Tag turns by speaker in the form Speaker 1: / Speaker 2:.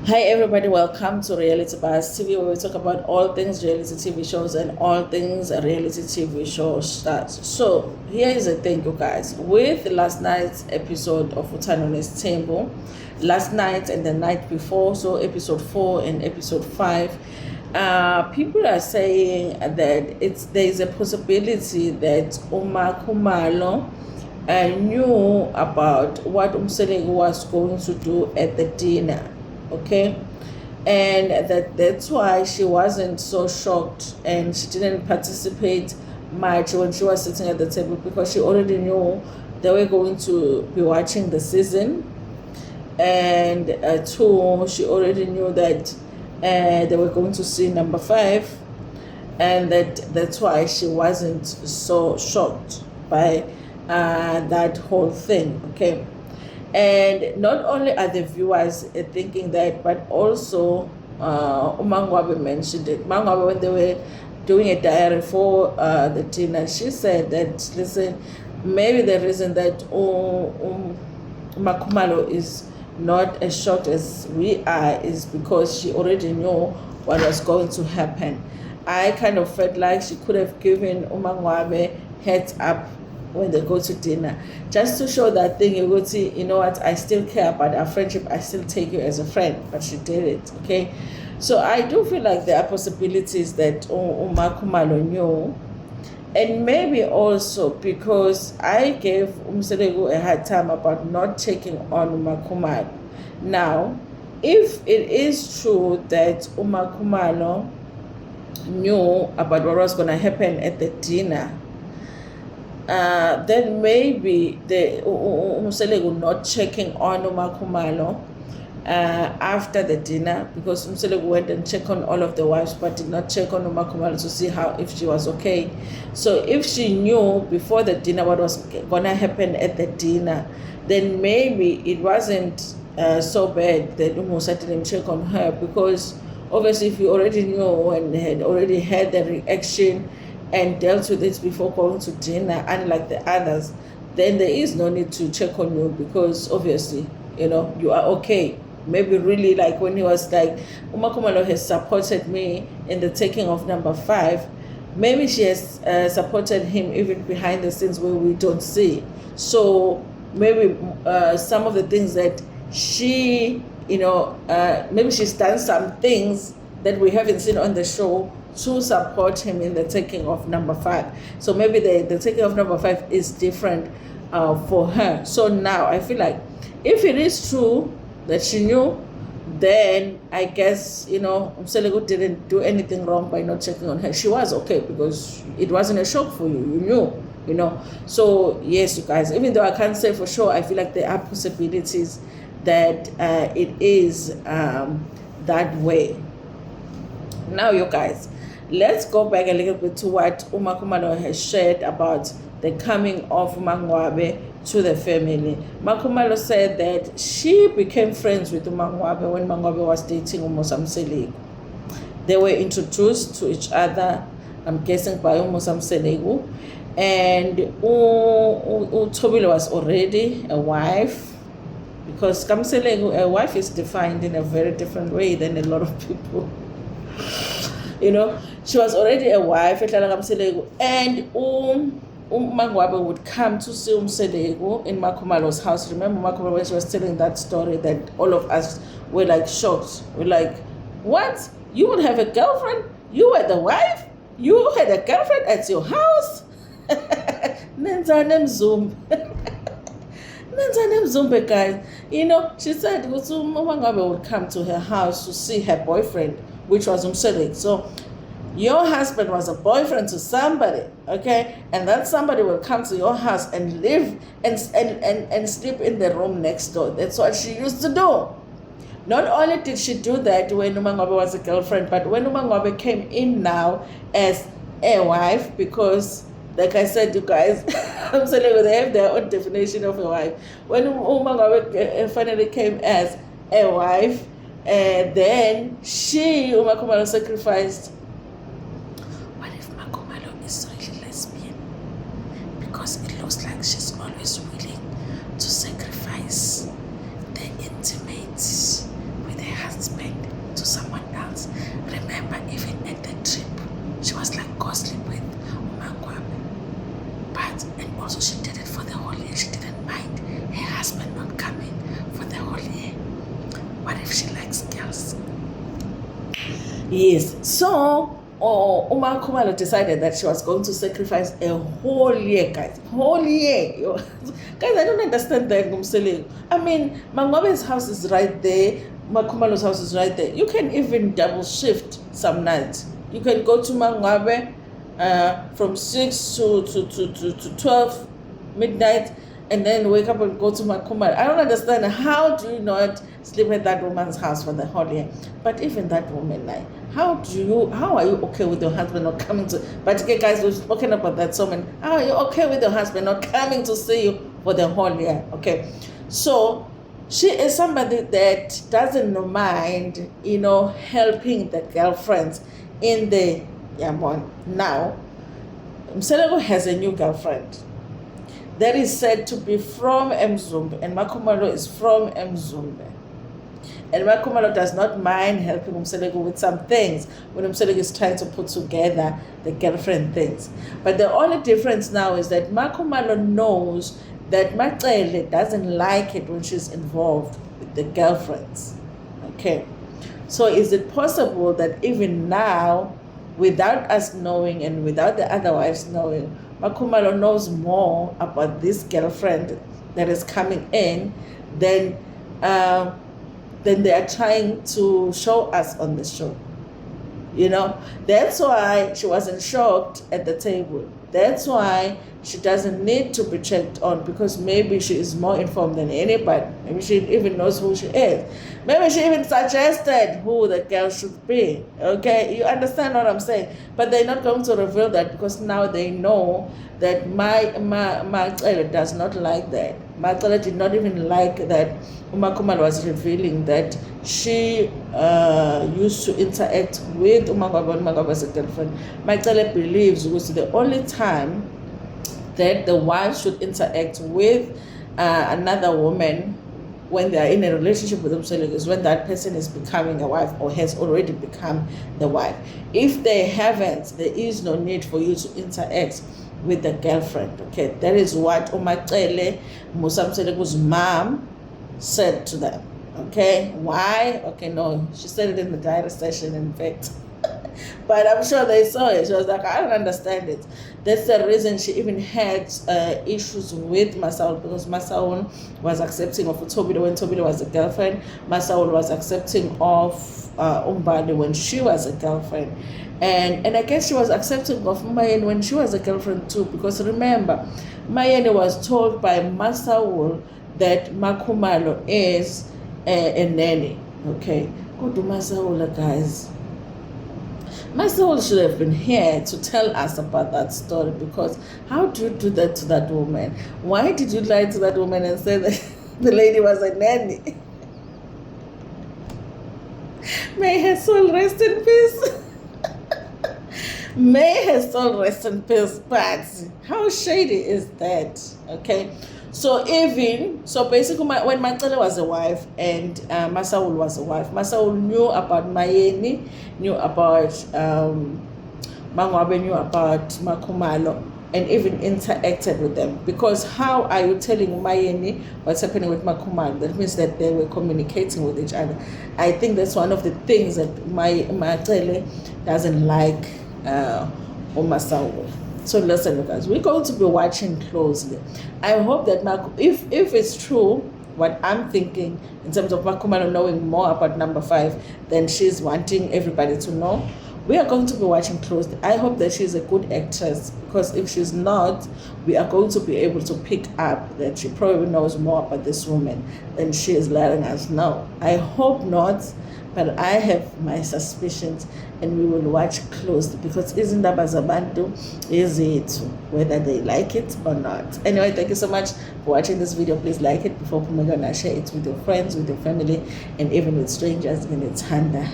Speaker 1: Hi everybody, welcome to Reality Buzz TV, where we talk about all things reality TV shows and all things reality TV show stars. So here is the thing, you guys. With last night's episode of Utano's Temple, last night and the night before, so episode 4 and episode 5, people are saying that there is a possibility that MaKhumalo knew about what Umselego was going to do at the dinner. Okay, and that's why she wasn't so shocked and she didn't participate much when she was sitting at the table, because she already knew they were going to be watching the season, and two, she already knew that they were going to see number 5, and that's why she wasn't so shocked by that whole thing. Okay. And not only are the viewers thinking that, but also MaNgwabe mentioned it. MaNgwabe, when they were doing a diary for the dinner, she said that, listen, maybe the reason that MaKhumalo is not as shocked as we are is because she already knew what was going to happen. I kind of felt like she could have given MaNgwabe heads up when they go to dinner, just to show that thing. You go see, you know what, I still care about our friendship, I still take you as a friend. But she did it. Okay, so I do feel like there are possibilities that MaKhumalo knew, and maybe also because I gave Umselego a hard time about not taking on MaKhumalo. Now, if it is true that MaKhumalo knew about what was going to happen at the dinner, then maybe the Umselego not checking on MaKhumalo after the dinner, because Umselego went and checked on all of the wives but did not check on MaKhumalo to see if she was okay. So if she knew before the dinner what was gonna happen at the dinner, then maybe it wasn't so bad that Umusa didn't check on her, because obviously if you already knew and had already had the reaction and dealt with it before going to dinner, unlike the others, then there is no need to check on you, because obviously, you know, you are okay. Maybe really, like when he was like, MaKhumalo has supported me in the taking of number 5, maybe she has supported him even behind the scenes where we don't see. So maybe some of the things that she, you know, maybe she's done some things that we haven't seen on the show to support him in the taking of number 5. So maybe the taking of number 5 is different for her. So now I feel like if it is true that she knew, then I guess, you know, Umselego didn't do anything wrong by not checking on her. She was okay because it wasn't a shock for you. You knew, you know. So yes, you guys, even though I can't say for sure, I feel like there are possibilities that it is that way. Now, you guys, let's go back a little bit to what MaKhumalo has shared about the coming of MaNgwabe to the family. MaKhumalo said that she became friends with MaNgwabe when MaNgwabe was dating Umusamselego. They were introduced to each other, I'm guessing, by Umusamselego. And Tobile was already a wife, because Kamselego, a wife is defined in a very different way than a lot of people. You know, she was already a wife, and MaNgwabe would come to see Umselego in MaKhumalo's house. Remember MaKhumalo, when she was telling that story, that all of us were like shocked. We're like, what? You would have a girlfriend? You were the wife? You had a girlfriend at your house? Nenzane Mzumbe, guys. You know, she said MaNgwabe would come to her house to see her boyfriend, which was Umselego. So your husband was a boyfriend to somebody, okay? And that somebody will come to your house and live and sleep in the room next door. That's what she used to do. Not only did she do that when MaNgwabe was a girlfriend, but when MaNgwabe came in now as a wife, because like I said, you guys, I'm saying they have their own definition of a wife. When MaNgwabe finally came as a wife, then MaKhumalo sacrificed. What if MaKhumalo is really lesbian? Because it looks like she's always willing to sacrifice the intimate with her husband. wife, she likes girls. Yes. So MaKhumalo decided that she was going to sacrifice a whole year, guys. Whole year. Guys, I don't understand that. I mean, MaNgwabe's house is right there. MaKhumalo's house is right there. You can even double shift some nights. You can go to MaNgwabe from 6 to 12 midnight, and then wake up and go to MaKhumalo. I don't understand. How do you not sleep at that woman's house for the whole year? But even that woman, like, how are you okay with your husband not coming to? But okay, guys, we've spoken about that so many. How are you okay with your husband not coming to see you for the whole year? Okay, so she is somebody that doesn't mind, helping the girlfriends in the now. Mseleko has a new girlfriend that is said to be from MaNgwabe, and MaKhumalo is from MaNgwabe. And MaKhumalo does not mind helping Umseleko with some things when Umseleko is trying to put together the girlfriend things. But the only difference now is that MaKhumalo knows that Macele doesn't like it when she's involved with the girlfriends. Okay. So is it possible that even now, without us knowing and without the other wives knowing, MaKhumalo knows more about this girlfriend that is coming in than they are trying to show us on the show? That's why she wasn't shocked at the table. That's why she doesn't need to be checked on, because maybe she is more informed than anybody. Maybe she even knows who she is. Maybe she even suggested who the girl should be. Okay, you understand what I'm saying? But they're not going to reveal that, because now they know that Macele does not like that. Macele did not even like that MaKhumalo was revealing that she used to interact with MaNgwabe and MaNgwabe as a girlfriend. Macele believes it was the only time that the wife should interact with another woman when they are in a relationship with themselves is when that person is becoming a wife or has already become the wife. If they haven't, there is no need for you to interact with the girlfriend. Okay, that is what Macele, Musa Mseleko's mom, said to them. Okay, why? Okay, no, she said it in the diary session, in fact. But I'm sure they saw it. She was like, I don't understand it. That's the reason she even had issues with Masaul, because Masaul was accepting of Tobile when Tobile was a girlfriend. Masaul was accepting of Umbali when she was a girlfriend. And I guess she was accepting of Mayeni when she was a girlfriend too, because remember, Mayeni was told by Masaul that MaKhumalo is a nanny. Okay, go to Masaul, guys. Masaul should have been here to tell us about that story, because how do you do that to that woman? Why did you lie to that woman and say that the lady was a nanny? May her soul rest in peace. May her soul rest in peace. But how shady is that? Okay. So basically, when Macele was a wife and Masaul was a wife, Masaul knew about Mayeni, knew about MaNgwabe, knew about MaKhumalo, and even interacted with them. Because how are you telling Mayeni what's happening with MaKhumalo? That means that they were communicating with each other. I think that's one of the things that Macele doesn't like Masaul. So listen, guys, we're going to be watching closely. I hope that if it's true, what I'm thinking in terms of MaKhumalo knowing more about number 5 than she's wanting everybody to know, we are going to be watching closely. I hope that she's a good actress, because if she's not, we are going to be able to pick up that she probably knows more about this woman than she is letting us know. I hope not, but I have my suspicions, and we will watch closely, because izindaba zabantu ezethu, whether they like it or not. Anyway, thank you so much for watching this video. Please like it before Pumega, share it with your friends, with your family, and even with strangers in its handa.